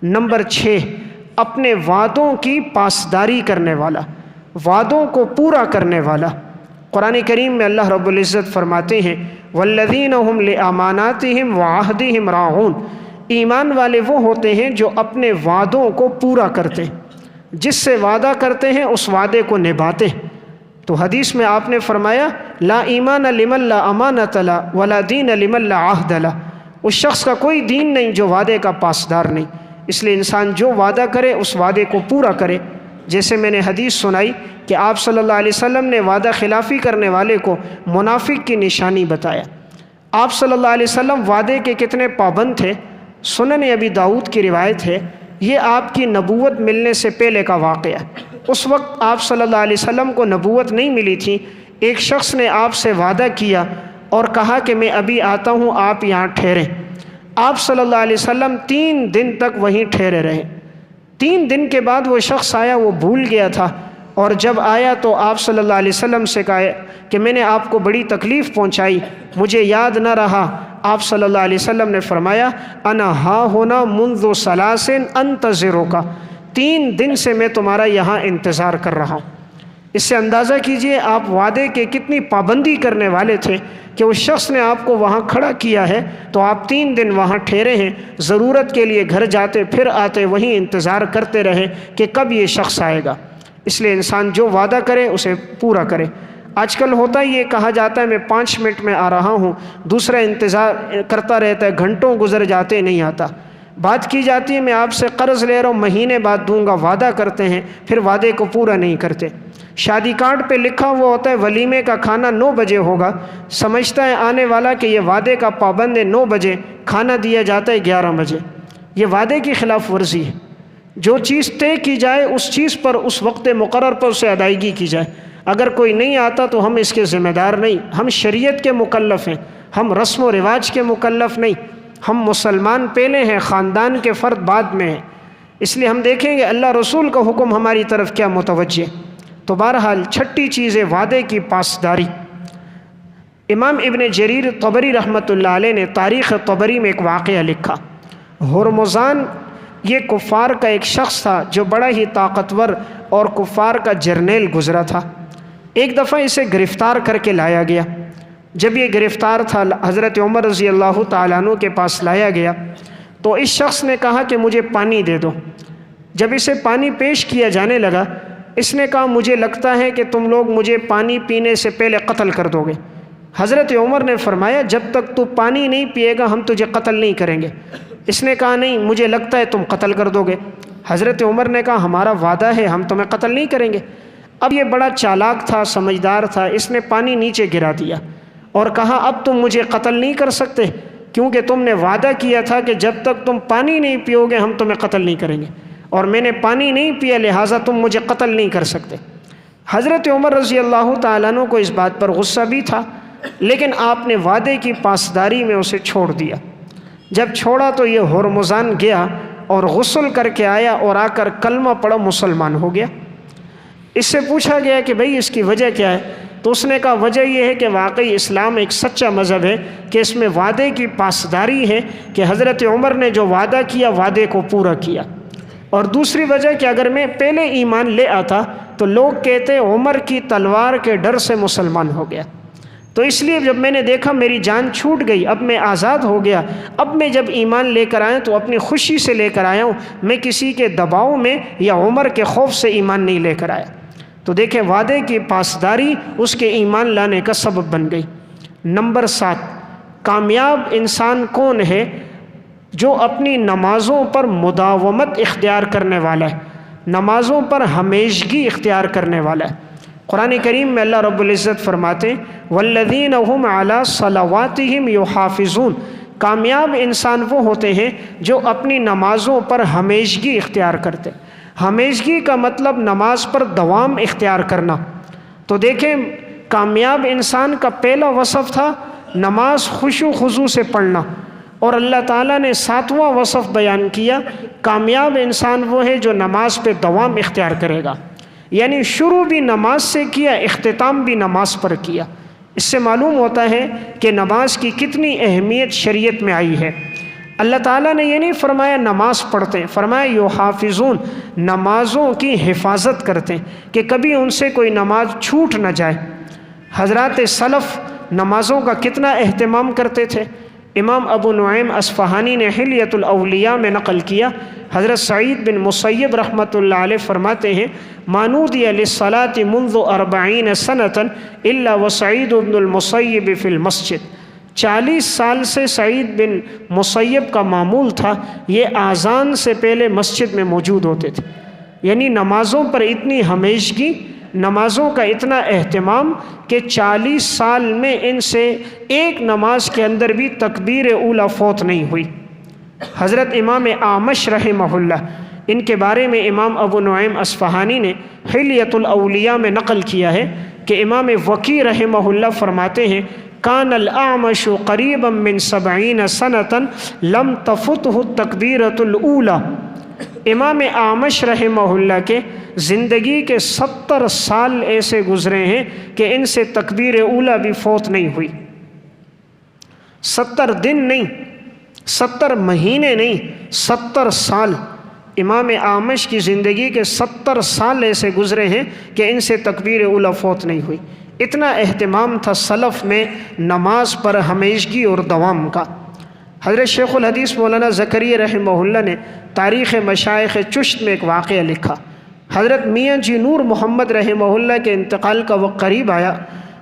Number 6، اپنے وعدوں کی پاسداری کرنے والا، وعدوں کو پورا کرنے والا۔ قرآن کریم میں اللہ رب العزت فرماتے ہیں والذین هم لاماناتہم وعہدہم راعون، ایمان والے وہ ہوتے ہیں جو اپنے وعدوں کو پورا کرتے ہیں، جس سے وعدہ کرتے ہیں اس وعدے کو نبھاتے ہیں۔ تو حدیث میں آپ نے فرمایا لا ایمان لمن لا امانۃ لہ ولا دین لمن لا عہد لہ، اس شخص کا کوئی دین نہیں جو وعدے کا پاسدار نہیں۔ اس لیے انسان جو وعدہ کرے اس وعدے کو پورا کرے۔ جیسے میں نے حدیث سنائی کہ آپ صلی اللہ علیہ وسلم نے وعدہ خلافی کرنے والے کو منافق کی نشانی بتایا۔ آپ صلی اللہ علیہ وسلم وعدے کے کتنے پابند تھے۔ سنن ابی داؤد کی روایت ہے، یہ آپ کی نبوت ملنے سے پہلے کا واقعہ ہے۔ اس وقت آپ صلی اللہ علیہ وسلم کو نبوت نہیں ملی تھی۔ ایک شخص نے آپ سے وعدہ کیا اور کہا کہ میں ابھی آتا ہوں، آپ یہاں ٹھہریں۔ آپ صلی اللہ علیہ وسلم 3 دن تک وہیں ٹھہرے رہے۔ 3 دن کے بعد وہ شخص آیا، وہ بھول گیا تھا، اور جب آیا تو آپ صلی اللہ علیہ وسلم سے کہا کہ میں نے آپ کو بڑی تکلیف پہنچائی، مجھے یاد نہ رہا۔ آپ صلی اللہ علیہ وسلم نے فرمایا انا ہا ہونا منذ ثلاث انتظرک، 3 دن سے میں تمہارا یہاں انتظار کر رہا ہوں۔ اس سے اندازہ کیجئے آپ وعدے کے کتنی پابندی کرنے والے تھے کہ اس شخص نے آپ کو وہاں کھڑا کیا ہے تو آپ 3 دن وہاں ٹھہرے ہیں، ضرورت کے لیے گھر جاتے پھر آتے، وہیں انتظار کرتے رہے کہ کب یہ شخص آئے گا۔ اس لیے انسان جو وعدہ کرے اسے پورا کرے۔ آج کل ہوتا یہ کہا جاتا ہے میں 5 منٹ میں آ رہا ہوں، دوسرا انتظار کرتا رہتا ہے، گھنٹوں گزر جاتے نہیں آتا۔ بات کی جاتی ہے میں آپ سے قرض لے رہا ہوں، مہینے بعد دوں گا، وعدہ کرتے ہیں پھر وعدے کو پورا نہیں کرتے۔ شادی کارڈ پہ لکھا ہوا ہوتا ہے ولیمے کا کھانا 9 بجے ہوگا، سمجھتا ہے آنے والا کہ یہ وعدے کا پابند ہے، 9 بجے کھانا دیا جاتا ہے 11 بجے۔ یہ وعدے کی خلاف ورزی ہے۔ جو چیز طے کی جائے اس چیز پر اس وقت مقرر پر اسے ادائیگی کی جائے۔ اگر کوئی نہیں آتا تو ہم اس کے ذمہ دار نہیں، ہم شریعت کے مکلف ہیں، ہم رسم و رواج کے مکلف نہیں۔ ہم مسلمان پہلے ہیں، خاندان کے فرد بعد میں ہیں۔ اس لیے ہم دیکھیں گے اللہ رسول کا حکم ہماری طرف کیا متوجہ ہے۔ تو بہرحال 6ٹھی چیز ہے وعدے کی پاسداری۔ امام ابن جریر طبری رحمۃ اللہ علیہ نے تاریخ طبری میں ایک واقعہ لکھا۔ ہرمزان یہ کفار کا ایک شخص تھا جو بڑا ہی طاقتور اور کفار کا جرنیل گزرا تھا۔ ایک دفعہ اسے گرفتار کر کے لایا گیا۔ جب یہ گرفتار تھا حضرت عمر رضی اللہ تعالیٰ عنہ کے پاس لایا گیا تو اس شخص نے کہا کہ مجھے پانی دے دو۔ جب اسے پانی پیش کیا جانے لگا اس نے کہا مجھے لگتا ہے کہ تم لوگ مجھے پانی پینے سے پہلے قتل کر دو گے۔ حضرت عمر نے فرمایا جب تک تو پانی نہیں پیے گا ہم تجھے قتل نہیں کریں گے۔ اس نے کہا نہیں مجھے لگتا ہے تم قتل کر دو گے۔ حضرت عمر نے کہا ہمارا وعدہ ہے ہم تمہیں قتل نہیں کریں گے۔ اب یہ بڑا چالاک تھا، سمجھدار تھا، اس نے پانی نیچے گرا دیا اور کہا اب تم مجھے قتل نہیں کر سکتے کیونکہ تم نے وعدہ کیا تھا کہ جب تک تم پانی نہیں پیو گے ہم تمہیں قتل نہیں کریں گے، اور میں نے پانی نہیں پیا لہٰذا تم مجھے قتل نہیں کر سکتے۔ حضرت عمر رضی اللہ تعالیٰ عنہ کو اس بات پر غصہ بھی تھا، لیکن آپ نے وعدے کی پاسداری میں اسے چھوڑ دیا۔ جب چھوڑا تو یہ ہرمزان گیا اور غسل کر کے آیا اور آ کر کلمہ پڑھا، مسلمان ہو گیا۔ اس سے پوچھا گیا کہ بھئی اس کی وجہ کیا ہے؟ تو اس نے کہا وجہ یہ ہے کہ واقعی اسلام ایک سچا مذہب ہے کہ اس میں وعدے کی پاسداری ہے کہ حضرت عمر نے جو وعدہ کیا وعدے کو پورا کیا۔ اور دوسری وجہ کہ اگر میں پہلے ایمان لے آتا تو لوگ کہتے عمر کی تلوار کے ڈر سے مسلمان ہو گیا، تو اس لیے جب میں نے دیکھا میری جان چھوٹ گئی، اب میں آزاد ہو گیا، اب میں جب ایمان لے کر آیا تو اپنی خوشی سے لے کر آیا ہوں، میں کسی کے دباؤ میں یا عمر کے خوف سے ایمان نہیں لے کر آیا۔ تو دیکھیں وعدے کی پاسداری اس کے ایمان لانے کا سبب بن گئی۔ نمبر 7، کامیاب انسان کون ہے؟ جو اپنی نمازوں پر مداومت اختیار کرنے والا ہے، نمازوں پر ہمیشگی اختیار کرنے والا ہے۔ قرآن کریم میں اللہ رب العزت فرماتے ہیں والذین هم علی صلواتہم یحافظون، کامیاب انسان وہ ہوتے ہیں جو اپنی نمازوں پر ہمیشگی اختیار کرتے۔ ہمیشگی کا مطلب نماز پر دوام اختیار کرنا۔ تو دیکھیں کامیاب انسان کا پہلا وصف تھا نماز خشوع و خضوع سے پڑھنا، اور اللہ تعالیٰ نے 7واں وصف بیان کیا کامیاب انسان وہ ہے جو نماز پہ دوام اختیار کرے گا، یعنی شروع بھی نماز سے کیا، اختتام بھی نماز پر کیا۔ اس سے معلوم ہوتا ہے کہ نماز کی کتنی اہمیت شریعت میں آئی ہے۔ اللہ تعالیٰ نے یہ نہیں فرمایا نماز پڑھتے ہیں، فرمایا یحافظون، نمازوں کی حفاظت کرتے ہیں کہ کبھی ان سے کوئی نماز چھوٹ نہ جائے۔ حضرات سلف نمازوں کا کتنا اہتمام کرتے تھے۔ امام ابو نعیم اصفہانی نے حلیۃ الاولیاء میں نقل کیا، حضرت سعید بن مسیب رحمۃ اللہ علیہ فرماتے ہیں ما نودی للصلاة منذ 40 سنة الا وسعید بن المسیب فی المسجد۔ 40 سال سے سعید بن مسیب کا معمول تھا یہ اذان سے پہلے مسجد میں موجود ہوتے تھے، یعنی نمازوں پر اتنی ہمیشگی، نمازوں کا اتنا اہتمام کہ 40 سال میں ان سے ایک نماز کے اندر بھی تکبیر اولیٰ فوت نہیں ہوئی۔ حضرت امام اعمش رحمہ اللہ، ان کے بارے میں امام ابو نعیم اصفہانی نے حلیۃ الاولیاء میں نقل کیا ہے کہ امام وقی رحمہ اللہ فرماتے ہیں کان الاعمش قریبا من 70 سنة لم تفته التکبیرۃ الاولیٰ۔ امام اعمش رحمہ اللہ کے زندگی کے 70 سال ایسے گزرے ہیں کہ ان سے تکبیر اولیٰ بھی فوت نہیں ہوئی۔ 70 دن نہیں، 70 مہینے نہیں، 70 سال امام اعمش کی زندگی کے 70 سال ایسے گزرے ہیں کہ ان سے تکبیر اولیٰ فوت نہیں ہوئی۔ اتنا اہتمام تھا سلف میں نماز پر ہمیشگی اور دوام کا۔ حضرت شیخ الحدیث مولانا زکریا رحمہ اللہ نے تاریخ مشائخ چشت میں ایک واقعہ لکھا۔ حضرت میاں جی نور محمد رحمہ اللہ کے انتقال کا وقت قریب آیا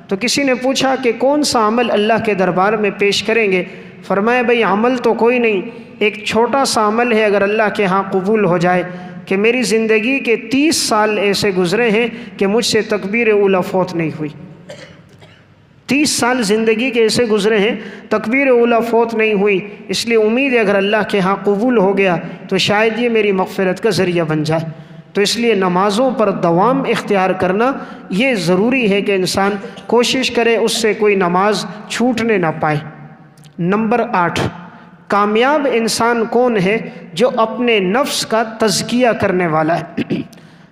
تو کسی نے پوچھا کہ کون سا عمل اللہ کے دربار میں پیش کریں گے؟ فرمایا بھئی عمل تو کوئی نہیں، ایک چھوٹا سا عمل ہے اگر اللہ کے ہاں قبول ہو جائے کہ میری زندگی کے 30 سال ایسے گزرے ہیں کہ مجھ سے تکبیر اولیٰ فوت نہیں ہوئی۔ 30 سال زندگی کے ایسے گزرے ہیں تکبیر اولیٰ فوت نہیں ہوئی، اس لیے امید ہے اگر اللہ کے ہاں قبول ہو گیا تو شاید یہ میری مغفرت کا ذریعہ بن جائے۔ تو اس لیے نمازوں پر دوام اختیار کرنا یہ ضروری ہے کہ انسان کوشش کرے اس سے کوئی نماز چھوٹنے نہ پائے۔ نمبر 8، کامیاب انسان کون ہے؟ جو اپنے نفس کا تزکیہ کرنے والا ہے۔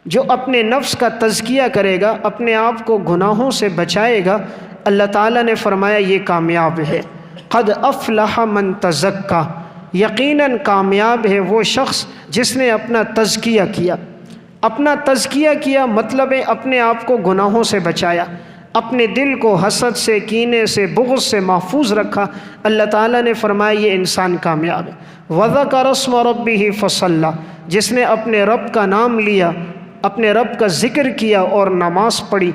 جو اپنے نفس کا تزکیہ کرے گا، اپنے آپ کو گناہوں سے بچائے گا، اللہ تعالیٰ نے فرمایا یہ کامیاب ہے۔ قد افلح من تزکا، یقیناً کامیاب ہے وہ شخص جس نے اپنا تزکیہ کیا۔ اپنا تزکیہ کیا مطلب ہے اپنے آپ کو گناہوں سے بچایا، اپنے دل کو حسد سے، کینے سے، بغض سے محفوظ رکھا۔ اللہ تعالیٰ نے فرمایا یہ انسان کامیاب ہے۔ وَذَكَرَ اسْمَ رَبِّهِ فَصَلَّى، جس نے اپنے رب کا نام لیا، اپنے رب کا ذکر کیا اور نماز پڑھی۔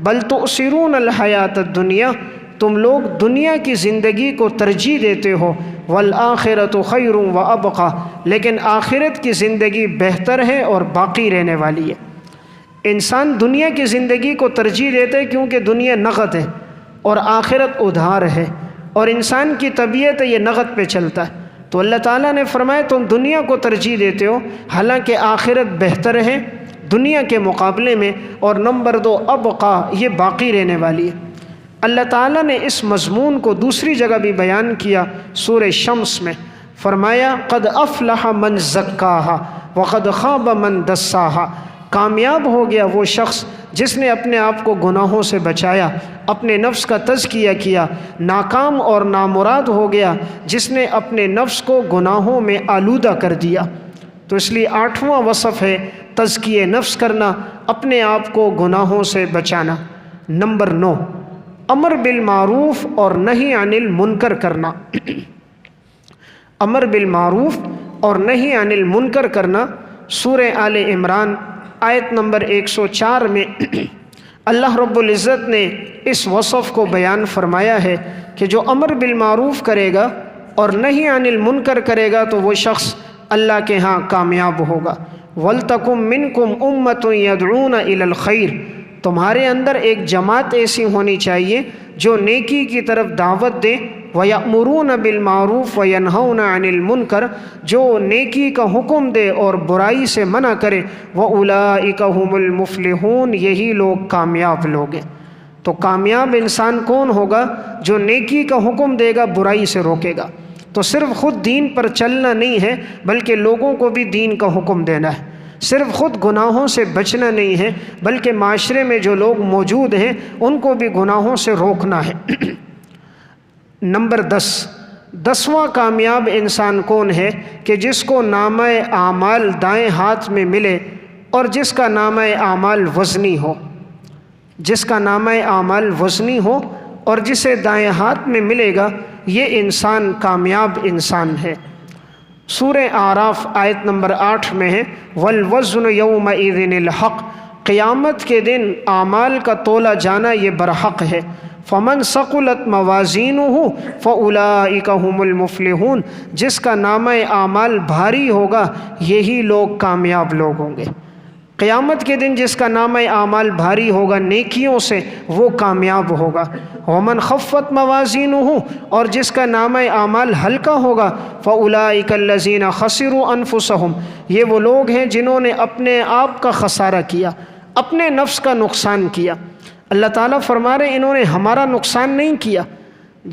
بل تؤثرون الحیات الدنیا، تم لوگ دنیا کی زندگی کو ترجیح دیتے ہو، والآخرۃ خیر وابقیٰ، لیکن آخرت کی زندگی بہتر ہے اور باقی رہنے والی ہے۔ انسان دنیا کی زندگی کو ترجیح دیتے ہیں کیونکہ دنیا نقد ہے اور آخرت ادھار ہے، اور انسان کی طبیعت ہے یہ نقد پہ چلتا ہے۔ تو اللہ تعالیٰ نے فرمایا تم دنیا کو ترجیح دیتے ہو حالانکہ آخرت بہتر ہے دنیا کے مقابلے میں، اور نمبر 2 ابقیٰ، یہ باقی رہنے والی ہے۔ اللہ تعالیٰ نے اس مضمون کو دوسری جگہ بھی بیان کیا سورہ شمس میں، فرمایا قد افلح من زکاہا وقد خاب من دساہا، کامیاب ہو گیا وہ شخص جس نے اپنے آپ کو گناہوں سے بچایا، اپنے نفس کا تزکیہ کیا۔ ناکام اور نامراد ہو گیا جس نے اپنے نفس کو گناہوں میں آلودہ کر دیا۔ تو اس لیے 8واں وصف ہے تزکیہ نفس کرنا، اپنے آپ کو گناہوں سے بچانا۔ نمبر 9، امر بالمعروف اور نہی عن المنکر کرنا۔ امر بالمعروف اور نہی عن المنکر کرنا سورہ آل عمران آیت نمبر 104 میں اللہ رب العزت نے اس وصف کو بیان فرمایا ہے کہ جو امر بالمعروف کرے گا اور نہی عن المنکر کرے گا تو وہ شخص اللہ کے ہاں کامیاب ہوگا۔ وَلْتَكُمْ مِنْكُمْ أُمَّةٌ يَدْعُونَ إِلَى الْخَيْرِ، تمہارے اندر ایک جماعت ایسی ہونی چاہیے جو نیکی کی طرف دعوت دے، وَيَأْمُرُونَ بِالْمَعْرُوفِ وَيَنْهَوْنَ عَنِ الْمُنْكَرِ، جو نیکی کا حکم دے اور برائی سے منع کرے، وَأُولَئِكَ هُمُ الْمُفْلِحُونَ، یہی لوگ کامیاب لوگ ہیں۔ تو کامیاب انسان کون ہوگا؟ جو نیکی کا حکم دے گا، برائی سے روکے گا۔ تو صرف خود دین پر چلنا نہیں ہے بلکہ لوگوں کو بھی دین کا حکم دینا ہے۔ صرف خود گناہوں سے بچنا نہیں ہے بلکہ معاشرے میں جو لوگ موجود ہیں ان کو بھی گناہوں سے روکنا ہے۔ نمبر 10، 10واں کامیاب انسان کون ہے کہ جس کو نامہ اعمال دائیں ہاتھ میں ملے اور جس کا نامہ اعمال وزنی ہو، جس کا نامہ اعمال وزنی ہو اور جسے دائیں ہاتھ میں ملے گا، یہ انسان کامیاب انسان ہے۔ سورہ اعراف آیت نمبر 8 میں ہے وَالْوَزْنُ يَوْمَئِذٍ الْحَقُّ، قیامت کے دن اعمال کا تولا جانا یہ برحق ہے۔ فَمَنْ ثَقُلَتْ مَوَازِينُهُ فَأُولَئِكَ هُمُ الْمُفْلِحُونَ، جس کا نامہ اعمال بھاری ہوگا یہی لوگ کامیاب لوگ ہوں گے۔ قیامت کے دن جس کا نامہ اعمال بھاری ہوگا نیکیوں سے وہ کامیاب ہوگا۔ وَمَنْ خَفَّتْ مَوَازِينُهُ، اور جس کا نامہ اعمال ہلکا ہوگا فَأُولَئِكَ الَّذِينَ خَسِرُوا أَنفُسَهُمْ، یہ وہ لوگ ہیں جنہوں نے اپنے آپ کا خسارہ کیا، اپنے نفس کا نقصان کیا۔ اللہ تعالیٰ فرما رہے انہوں نے ہمارا نقصان نہیں کیا،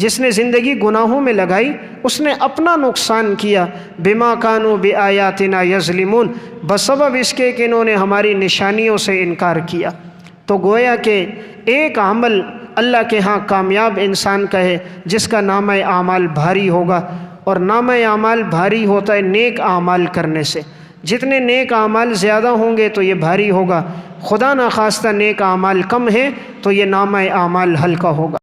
جس نے زندگی گناہوں میں لگائی اس نے اپنا نقصان کیا۔ بما کانوا بآیاتنا یظلمون، بسبب اس کے کہ انہوں نے ہماری نشانیوں سے انکار کیا۔ تو گویا کہ ایک عمل اللہ کے ہاں کامیاب انسان کا ہے جس کا نامہ اعمال بھاری ہوگا، اور نامہ اعمال بھاری ہوتا ہے نیک اعمال کرنے سے۔ جتنے نیک اعمال زیادہ ہوں گے تو یہ بھاری ہوگا، خدا نخواستہ نیک اعمال کم ہیں تو یہ نامہ اعمال ہلکا ہوگا۔